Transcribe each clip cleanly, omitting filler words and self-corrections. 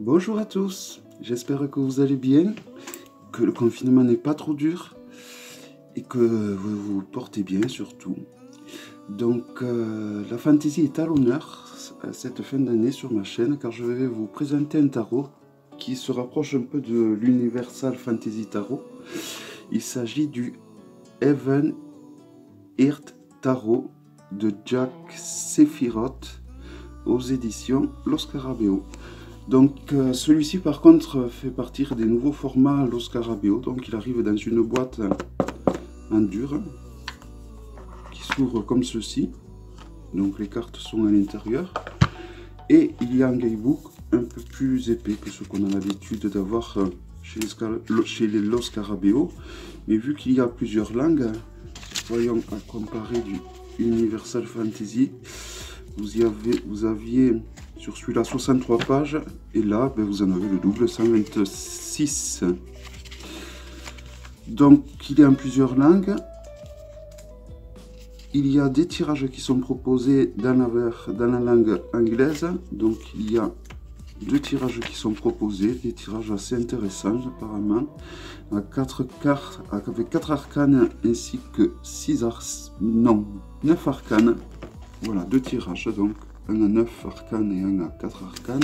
Bonjour à tous, j'espère que vous allez bien, que le confinement n'est pas trop dur et que vous vous portez bien surtout. Donc la fantaisie est à l'honneur cette fin d'année sur ma chaîne car je vais vous présenter un tarot qui se rapproche un peu de l'Universal Fantasy Tarot. Il s'agit du Heaven Earth Tarot de Jack Sephiroth aux éditions Los Scarabeo. Donc celui-ci par contre fait partie des nouveaux formats Los Scarabeo. Donc il arrive dans une boîte en dur qui s'ouvre comme ceci. Donc les cartes sont à l'intérieur. Et il y a un guidebook un peu plus épais que ce qu'on a l'habitude d'avoir chez les Los Scarabeo. Mais vu qu'il y a plusieurs langues, voyons à comparer du Universal Fantasy. Vous aviez sur celui-là 63 pages et là vous en avez le double, 126. Donc il est en plusieurs langues. Il y a des tirages qui sont proposés dans la langue anglaise. Donc il y a deux tirages qui sont proposés, des tirages assez intéressants apparemment, à 4 cartes avec 4 arcanes ainsi que 9 arcanes. Voilà, deux tirages, donc un à 9 arcanes et un à 4 arcanes.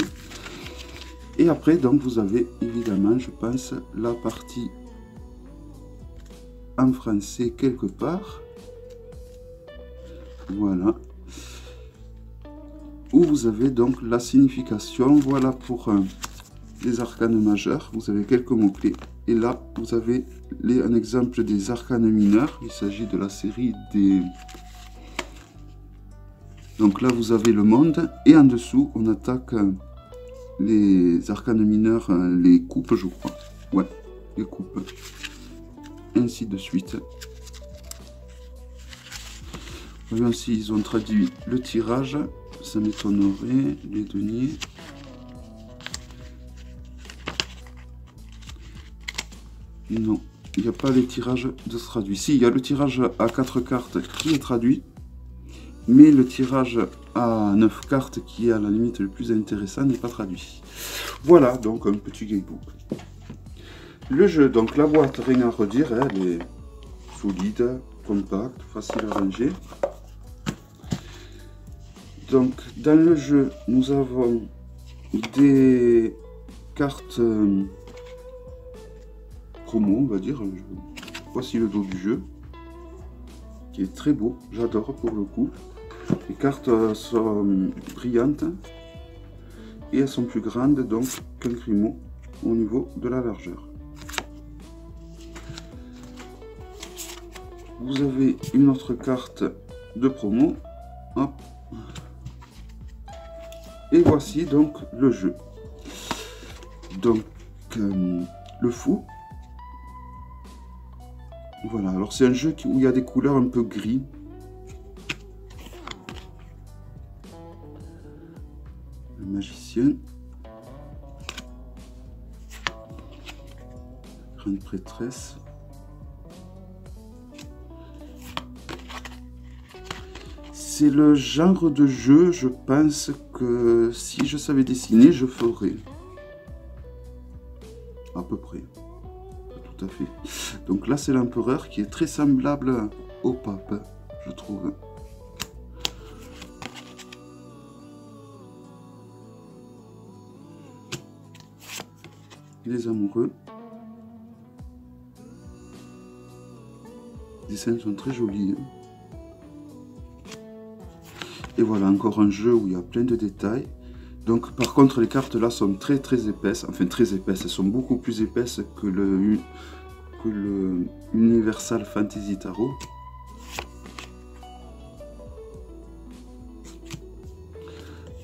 Et après, donc, vous avez évidemment, je pense, la partie en français quelque part. Voilà. Où vous avez donc la signification. Voilà pour les arcanes majeurs. Vous avez quelques mots-clés. Et là, vous avez un exemple des arcanes mineurs. Il s'agit de la série des... Donc là, vous avez le monde, et en dessous, on attaque les arcanes mineurs, les coupes, je crois. Ouais, les coupes. Ainsi de suite. Voyons s'ils ont traduit le tirage. Ça m'étonnerait, les deniers. Non, il n'y a pas les tirages de traduit. Si, il y a le tirage à 4 cartes qui est traduit. Mais le tirage à 9 cartes, qui est à la limite le plus intéressant, n'est pas traduit. Voilà, donc un petit guidebook. Le jeu, donc la boîte, rien à redire, elle est solide, compacte, facile à ranger. Donc dans le jeu, nous avons des cartes promo, on va dire. Voici le dos du jeu, qui est très beau, j'adore pour le coup. Les cartes sont brillantes et elles sont plus grandes donc qu'un Crimo au niveau de la largeur. Vous avez une autre carte de promo. Hop. Et voici donc le jeu. Donc le fou. Voilà, alors c'est un jeu où il y a des couleurs un peu gris. Le magicien. Grande prêtresse. C'est le genre de jeu, je pense que si je savais dessiner, je ferais. À peu près. Pas tout à fait. Donc là, c'est l'empereur qui est très semblable au pape, je trouve. Les amoureux. Les dessins sont très jolis. Et voilà, encore un jeu où il y a plein de détails. Donc par contre, les cartes là sont très épaisses. Enfin très épaisses, elles sont beaucoup plus épaisses que le Universal Fantasy Tarot.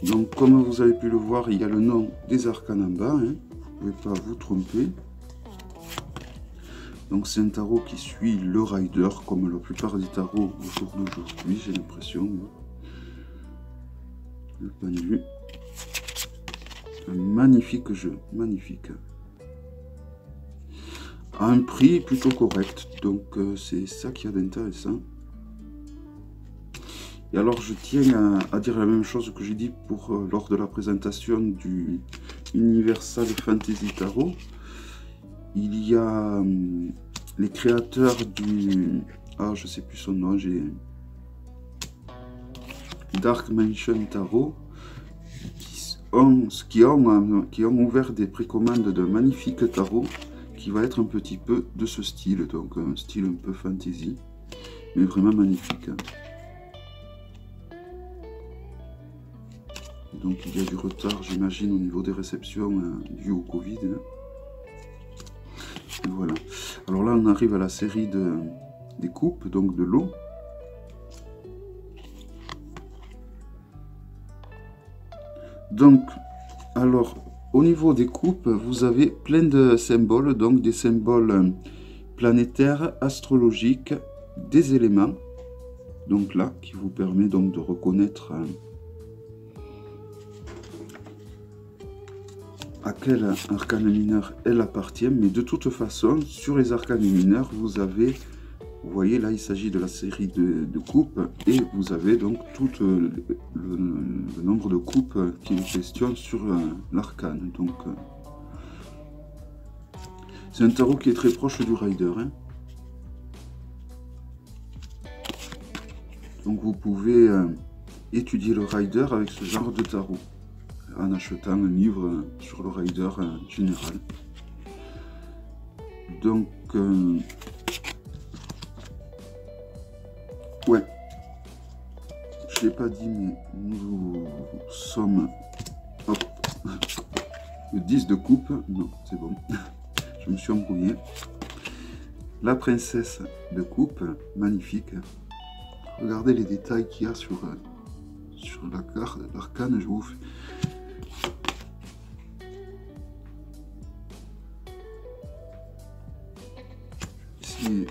Donc comme vous avez pu le voir, il y a le nom des arcanes en bas. Hein. Vous ne pouvez pas vous tromper. Donc c'est un tarot qui suit le rider, comme la plupart des tarots au jour d'aujourd'hui, j'ai l'impression. Le pendu. Un magnifique jeu, magnifique. À un prix plutôt correct, donc c'est ça qui est d'intéressant. Et alors je tiens à dire la même chose que j'ai dit lors de la présentation du Universal Fantasy Tarot. Il y a les créateurs du... Ah, je sais plus son nom, j'ai... Dark Mansion Tarot, qui ont ouvert des précommandes d'un magnifique tarot qui va être un petit peu de ce style, donc un style un peu fantasy, mais vraiment magnifique. Donc il y a du retard, j'imagine, au niveau des réceptions dû au Covid. Et voilà. Alors là, on arrive à la série des coupes, donc de l'eau. Donc, alors, au niveau des coupes, vous avez plein de symboles, donc des symboles planétaires, astrologiques, des éléments, donc là, qui vous permet donc de reconnaître à quel arcane mineur elle appartient, mais de toute façon, sur les arcanes mineurs, vous avez, vous voyez là, il s'agit de la série de coupes, et vous avez donc tout le nombre de coupes qui est question sur l'arcane. Donc, c'est un tarot qui est très proche du Rider. Hein. Donc, vous pouvez étudier le Rider avec ce genre de tarot, en achetant un livre sur le Rider général. Donc, ouais, je ne l'ai pas dit, mais nous sommes, hop, le 10 de coupe, non, c'est bon, je me suis embrouillé. La princesse de coupe, magnifique. Regardez les détails qu'il y a sur la carte, l'arcane, je vous fais.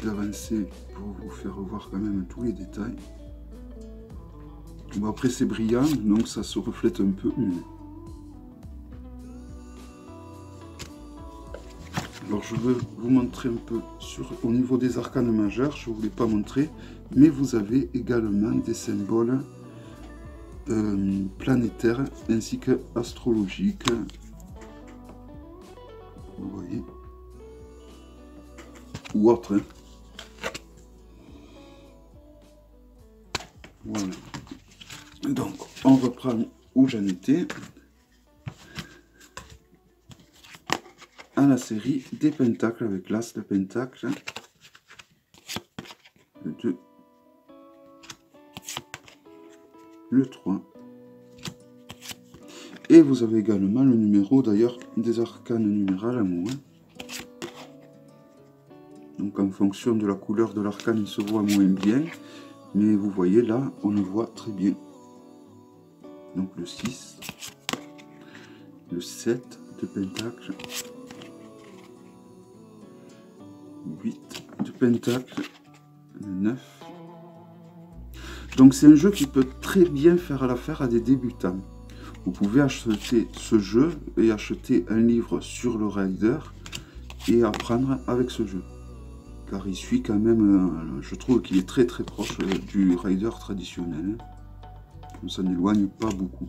D'avancer pour vous faire voir quand même tous les détails. Bon, après c'est brillant, donc ça se reflète un peu. Mais... alors je veux vous montrer un peu au niveau des arcanes majeurs, je ne vous l'ai pas montré, mais vous avez également des symboles planétaires ainsi que astrologiques. Vous voyez, ou autre. Hein. Voilà. Donc, on reprend où j'en étais. À la série des pentacles avec l'as de pentacle. Le 2. Le 3. Et vous avez également le numéro, d'ailleurs, des arcanes numérales à moins. Donc en fonction de la couleur de l'arcane, il se voit moins bien. Mais vous voyez là, on le voit très bien. Donc le 6, le 7 de pentacle, 8 de pentacle, le 9. Donc c'est un jeu qui peut très bien faire l'affaire à des débutants. Vous pouvez acheter ce jeu et acheter un livre sur le Rider et apprendre avec ce jeu. Car il suit quand même, je trouve qu'il est très très proche du Rider traditionnel. On s'en éloigne pas beaucoup.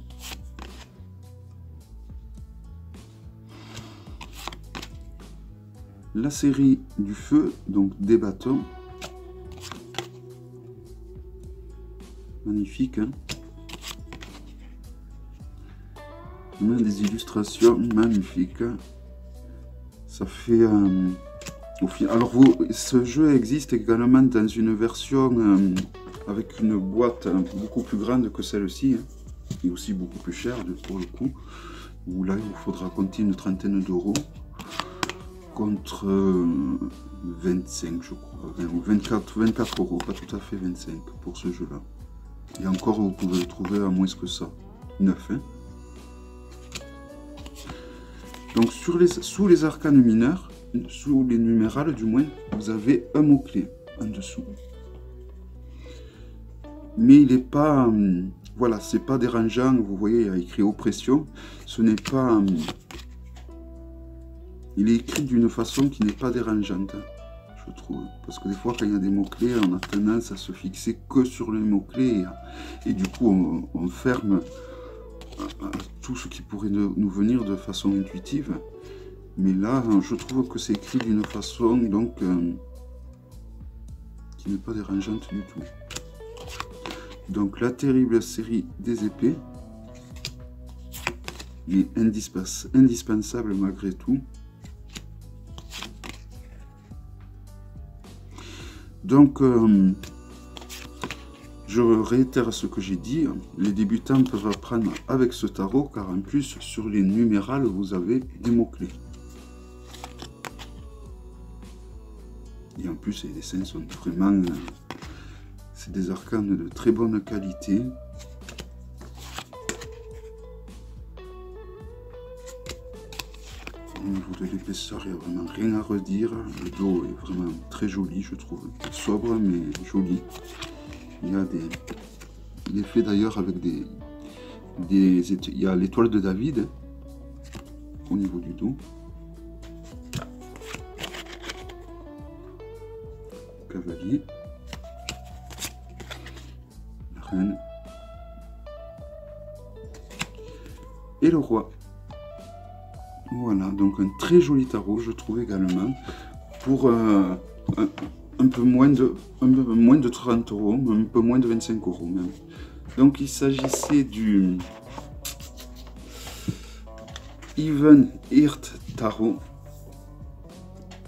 La série du feu, donc des bâtons. Magnifique, hein? Des illustrations magnifiques. Ça fait... alors, ce jeu existe également dans une version avec une boîte beaucoup plus grande que celle-ci, hein, et aussi beaucoup plus chère pour le coup, où là, il vous faudra compter une trentaine d'euros contre 25, je crois, ou 24 euros, pas tout à fait 25 pour ce jeu-là. Et encore, vous pouvez le trouver à moins que ça, 9. Hein. Donc, sous les arcanes mineurs, sous les numérales du moins, vous avez un mot-clé en dessous. Mais il n'est pas... voilà, c'est pas dérangeant. Vous voyez, il y a écrit oppression. Ce n'est pas... il est écrit d'une façon qui n'est pas dérangeante. je trouve. Parce que des fois, quand il y a des mots-clés, on a tendance à se fixer que sur les mots-clés. Et du coup, on ferme tout ce qui pourrait nous venir de façon intuitive. Mais là, je trouve que c'est écrit d'une façon donc qui n'est pas dérangeante du tout. Donc la terrible série des épées, mais indispensable malgré tout. Donc je réitère ce que j'ai dit, les débutants peuvent apprendre avec ce tarot, car en plus sur les numérales vous avez des mots-clés. Et en plus les dessins sont vraiment, c'est des arcanes de très bonne qualité. Au niveau de l'épaisseur, il n'y a vraiment rien à redire. Le dos est vraiment très joli, je trouve. Sobre, mais joli. Il est fait d'ailleurs avec il y a l'étoile de David au niveau du dos. Cavalier. La reine. Et le roi. Voilà, donc un très joli tarot, je trouve également, pour un peu moins de 30 euros, un peu moins de 25 euros même. Donc il s'agissait du Even Heart Tarot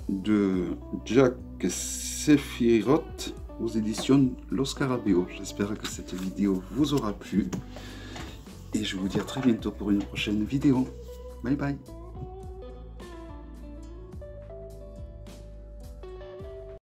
de Jack Sephiroth aux éditions Los Scarabeo. J'espère que cette vidéo vous aura plu et je vous dis à très bientôt pour une prochaine vidéo. Bye bye.